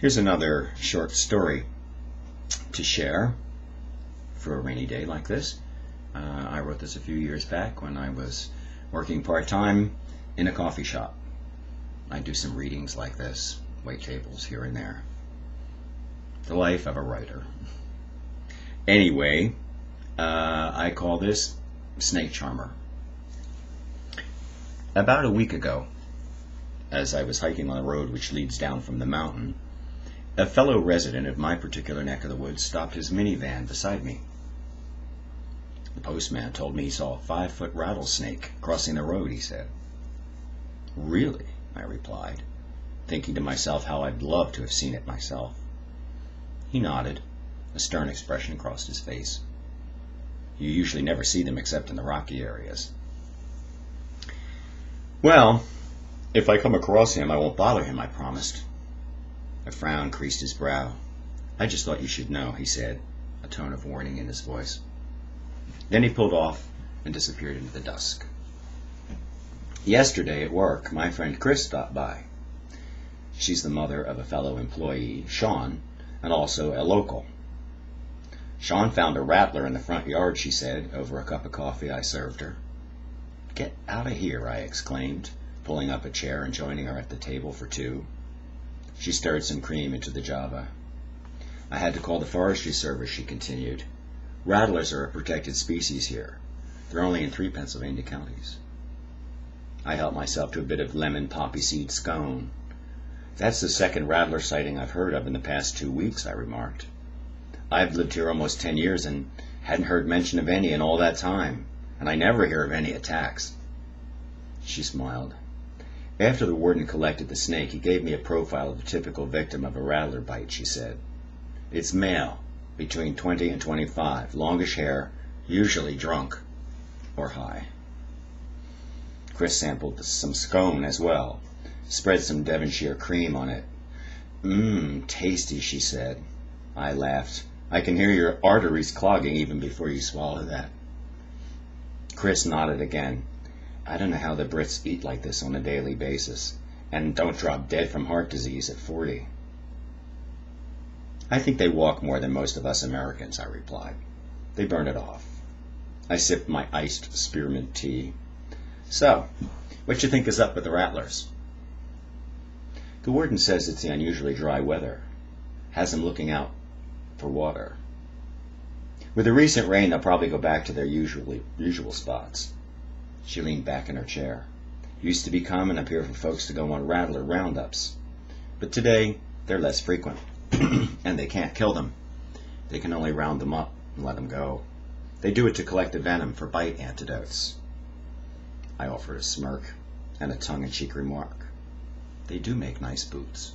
Here's another short story to share for a rainy day like this. I wrote this a few years back when I was working part-time in a coffee shop. I do some readings like this, wait tables here and there. The life of a writer. Anyway, I call this Snake Charmer. About a week ago, as I was hiking on the road which leads down from the mountain, a fellow resident of my particular neck of the woods stopped his minivan beside me. The postman told me he saw a 5-foot rattlesnake crossing the road, he said. Really? I replied, thinking to myself how I'd love to have seen it myself. He nodded. A stern expression crossed his face. You usually never see them except in the rocky areas. Well, if I come across him, I won't bother him, I promised. A frown creased his brow. I just thought you should know, he said, a tone of warning in his voice. Then he pulled off and disappeared into the dusk. Yesterday at work, my friend Chris stopped by. She's the mother of a fellow employee, Sean, and also a local. Sean found a rattler in the front yard, she said, over a cup of coffee I served her. Get out of here, I exclaimed, pulling up a chair and joining her at the table for two. She stirred some cream into the java. I had to call the forestry service, she continued. Rattlers are a protected species here. They're only in 3 Pennsylvania counties. I helped myself to a bit of lemon poppy seed scone. That's the second rattler sighting I've heard of in the past 2 weeks, I remarked. I've lived here almost 10 years and hadn't heard mention of any in all that time, and I never hear of any attacks. She smiled. After the warden collected the snake, he gave me a profile of the typical victim of a rattler bite, she said. It's male, between 20 and 25, longish hair, usually drunk or high. Chris sampled some scone as well, spread some Devonshire cream on it. Tasty, she said. I laughed. I can hear your arteries clogging even before you swallow that. Chris nodded again. I don't know how the Brits eat like this on a daily basis, and don't drop dead from heart disease at 40. I think they walk more than most of us Americans, I replied. They burn it off. I sipped my iced spearmint tea. So, what you think is up with the rattlers? The warden says it's the unusually dry weather. Has them looking out for water. With the recent rain, they'll probably go back to their usual spots. She leaned back in her chair. It used to be common up here for folks to go on rattler roundups. But today, they're less frequent. And they can't kill them. They can only round them up and let them go. They do it to collect the venom for bite antidotes. I offered a smirk and a tongue-in-cheek remark. They do make nice boots.